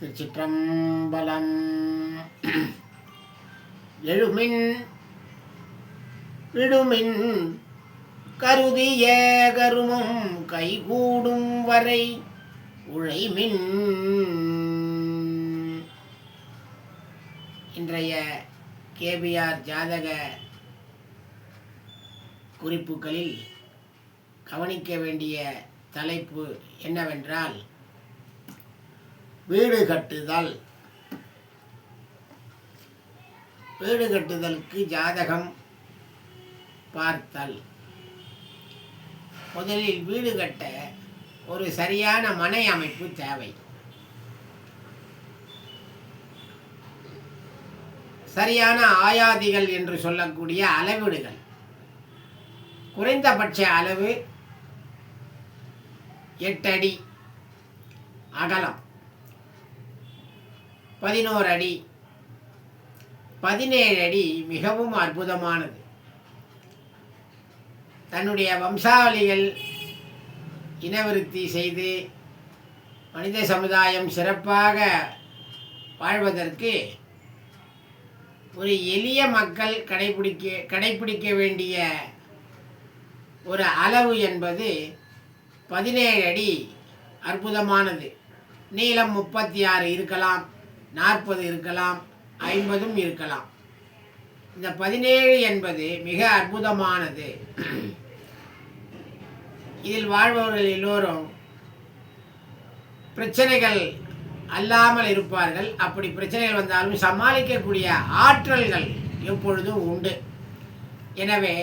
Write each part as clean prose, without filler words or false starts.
திருச்சிற்றம்பலம். எழுமின் விடுமின் கருதிய கருமம் கைகூடும் வரை உழைமின். இன்றைய கேபிஆர் ஜாதக குறிப்புகளில் கவனிக்க வேண்டிய தலைப்பு என்னவென்றால் வீடு கட்டுதல். வீடு கட்டுதலுக்கு ஜாதகம் பார்த்தல். முதலில் வீடு கட்ட ஒரு சரியான மனை அமைப்பு தேவை. சரியான ஆயாதிகள் என்று சொல்லக்கூடிய அளவீடுகள். குறைந்தபட்ச அளவு 8 அடி அகலம், 11 அடி, 17 அடி மிகவும் அற்புதமானது. தன்னுடைய வம்சாவளிகள் இனவிருத்தி செய்து மனித சமுதாயம் சிறப்பாக வாழ்வதற்கு ஒரு எளிய மக்கள் கடைபிடிக்க வேண்டிய ஒரு அளவு என்பது 17 அடி அற்புதமானது. நீளம் 36 இருக்கலாம், 40 இருக்கலாம், 50 இருக்கலாம். இந்த 17 என்பது மிக அற்புதமானது. இதில் வாழ்பவர்கள் எல்லோரும் பிரச்சனைகள் அல்லாமல் இருப்பார்கள். அப்படி பிரச்சனைகள் வந்தாலும் சமாளிக்கக்கூடிய ஆற்றல்கள் எப்பொழுதும் உண்டு. எனவே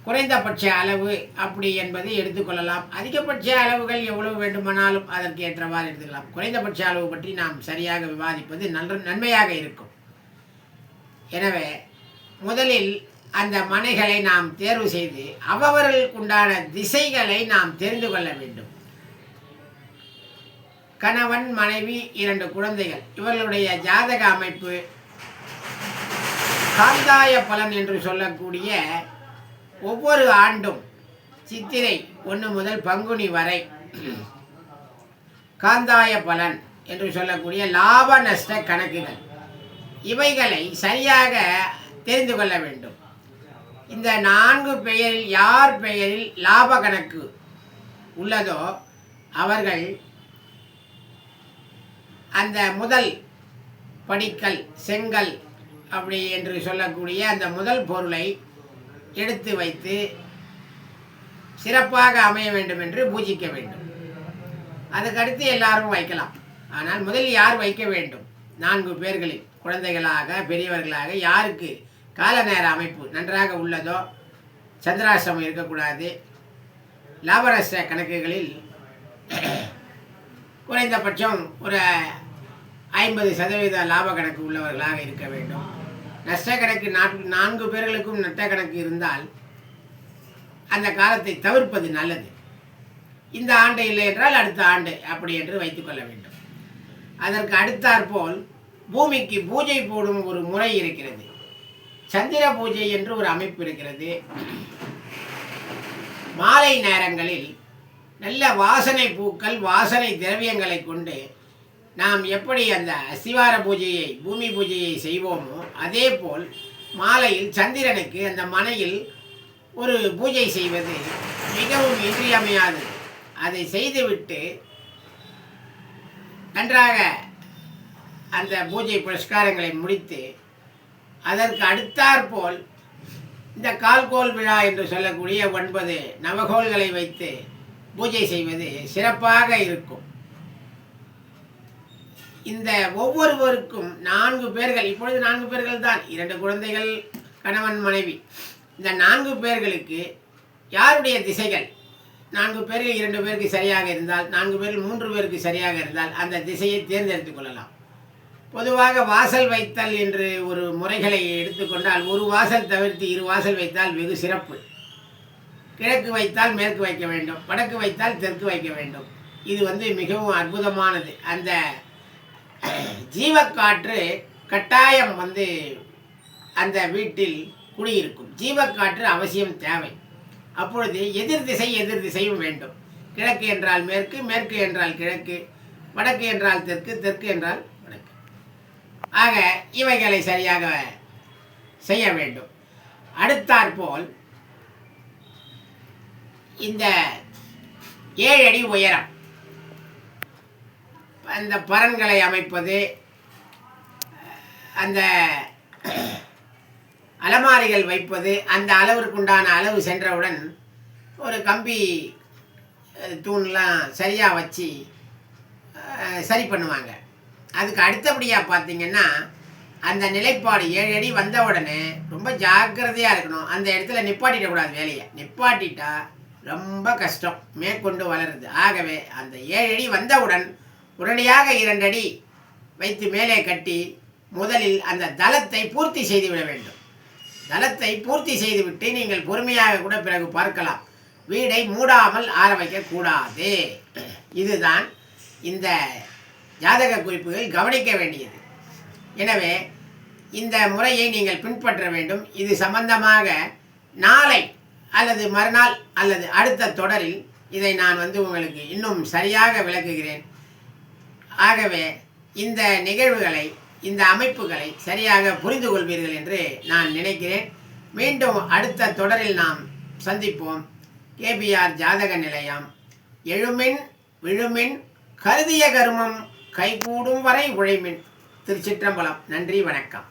குறைந்தபட்ச அளவு அப்படி என்பதை எடுத்துக்கொள்ளலாம். அதிகபட்ச அளவுகள் எவ்வளவு வேண்டுமானாலும் அதற்கு ஏற்றவாறு எடுத்துக்கலாம். குறைந்தபட்ச அளவு பற்றி நாம் சரியாக விவாதிப்பது நன்மையாக இருக்கும். எனவே முதலில் அந்த மனைகளை நாம் தேர்வு செய்து அவர்களுக்குண்டான திசைகளை நாம் தெரிந்து கொள்ள வேண்டும். கணவன், மனைவி, 2 குழந்தைகள், இவர்களுடைய ஜாதக அமைப்பு காந்தாய பலன் என்று சொல்லக்கூடிய ஒவ்வொரு ஆண்டும் சித்திரை 1 முதல் பங்குனி வரை காந்தாய பலன் என்று சொல்லக்கூடிய லாப நஷ்ட கணக்குகள், இவைகளை சரியாக தெரிந்து கொள்ள வேண்டும். இந்த 4 பெயரில் யார் பெயரில் லாப கணக்கு உள்ளதோ அவர்கள் அந்த முதல் படிக்கல் செங்கல் அப்படி என்று சொல்லக்கூடிய அந்த முதல் பொருளை எடுத்து வைத்து சிறப்பாக அமைய வேண்டும் என்று பூஜிக்க வேண்டும். அதுக்கடுத்து எல்லாரும் வைக்கலாம். ஆனால் முதலில் யார் வைக்க வேண்டும்? 4 பேர்களில் குழந்தைகளாக பெரியவர்களாக யாருக்கு கால நேர அமைப்பு நன்றாக உள்ளதோ, சந்திராசிரமம் இருக்கக்கூடாது, லாபநஷ்ட கணக்குகளில் குறைந்தபட்சம் ஒரு 50% லாப கணக்கு உள்ளவர்களாக இருக்க வேண்டும். நஷ்ட கணக்கு 4 பேர்களுக்கும் நஷ்ட கணக்கு இருந்தால் அந்த காலத்தை தவிர்ப்பது நல்லது. இந்த ஆண்டு இல்லை என்றால் அடுத்த ஆண்டு அப்படி என்று வைத்துக்கொள்ள வேண்டும். அதற்கு அடுத்தாற்போல் பூமிக்கு பூஜை போடும் ஒரு முறை இருக்கிறது. சந்திர பூஜை என்று ஒரு அமைப்பு இருக்கிறது. மாலை நேரங்களில் நல்ல வாசனை பூக்கள், வாசனை திரவியங்களை கொண்டு நாம் எப்படி அந்த அஸ்திவார பூஜையை, பூமி பூஜையை செய்வோமோ அதே போல் மாலையில் சந்திரனுக்கு அந்த மனையில் ஒரு பூஜை செய்வது மிகவும் இன்றியமையாதது. அதை செய்துவிட்டு நன்றாக அந்த பூஜை புரஸ்காரங்களை முடித்து அதற்கு அடுத்தாற்போல் இந்த கால்கோல் விழா என்று சொல்லக்கூடிய 9 நவகோள்களை வைத்து பூஜை செய்வது சிறப்பாக இருக்கும். இந்த ஒவ்வொருவருக்கும் 4 பேர்கள், இப்பொழுது 4 பேர்கள் தான், 2 குழந்தைகள், கணவன், மனைவி. இந்த 4 பேர்களுக்கு யாருடைய திசைகள் 4 பேரில் 2 பேருக்கு சரியாக இருந்தால், 4 பேரில் 3 பேருக்கு சரியாக இருந்தால் அந்த திசையை தேர்ந்தெடுத்துக் கொள்ளலாம். பொதுவாக வாசல் வைத்தல் என்று ஒரு முறைகளை எடுத்துக்கொண்டால் ஒரு வாசல் தவிர்த்து 2 வாசல் வைத்தால் வெகு சிறப்பு. கிழக்கு வைத்தால் மேற்கு வைக்க வேண்டும், வடக்கு வைத்தால் தெற்கு வைக்க வேண்டும். இது மிகவும் அற்புதமானது. அந்த ஜீவக்காற்று கட்டாயம் அந்த வீட்டில் குடியிருக்கும். ஜீவக்காற்று அவசியம் தேவை. அப்பொழுது எதிர் திசையும் வேண்டும். கிழக்கு என்றால் மேற்கு, மேற்கு என்றால் கிழக்கு, வடக்கு என்றால் தெற்கு, தெற்கு என்றால் ஆக இவைகளை சரியாக செய்ய வேண்டும். அடுத்தாற்போல் இந்த 7 அடி உயரம் அந்த பரன்களை அமைப்பது, அந்த அலமாரிகள் வைப்பது, அந்த அளவிற்குண்டான அளவு சென்றவுடன் ஒரு கம்பி தூண்லாம் சரியாக வச்சு சரி பண்ணுவாங்க. அதுக்கு அடுத்தபடியாக பார்த்திங்கன்னா அந்த நிலைப்பாடு 7 அடி வந்த உடனே ரொம்ப ஜாக்கிரதையாக இருக்கணும். அந்த இடத்துல நிப்பாட்டிடக்கூடாது. வேலையை நிப்பாட்டிட்டா ரொம்ப கஷ்டம், மேற்கொண்டு வளருது. ஆகவே அந்த 7 அடி வந்தவுடன் உடனடியாக 2 அடி வைத்து மேலே கட்டி முதலில் அந்த தளத்தை பூர்த்தி செய்துவிட வேண்டும். தளத்தை பூர்த்தி செய்துவிட்டு நீங்கள் பொறுமையாக கூட பிறகு பார்க்கலாம். வீடை மூடாமல் ஆர வைக்கக்கூடாது. இதுதான் இந்த ஜாதக குறிப்புகள் கவனிக்க வேண்டியது. எனவே இந்த முறையை நீங்கள் பின்பற்ற வேண்டும். இது சம்பந்தமாக நாளை அல்லது மறுநாள் அல்லது அடுத்த தொடரில் இதை நான் உங்களுக்கு இன்னும் சரியாக விளக்குகிறேன். ஆகவே இந்த நிகழ்வுகளை, இந்த அமைப்புகளை சரியாக புரிந்து கொள்வீர்கள் என்று நான் நினைக்கிறேன். மீண்டும் அடுத்த தொடரில் நாம் சந்திப்போம். கேபிஆர் ஜாதக நிலையம். எழுமின் விழுமின் கருதிய கருமம் கைகூடும் வரை உழைமின். திருச்சிற்றம்பலம். நன்றி, வணக்கம்.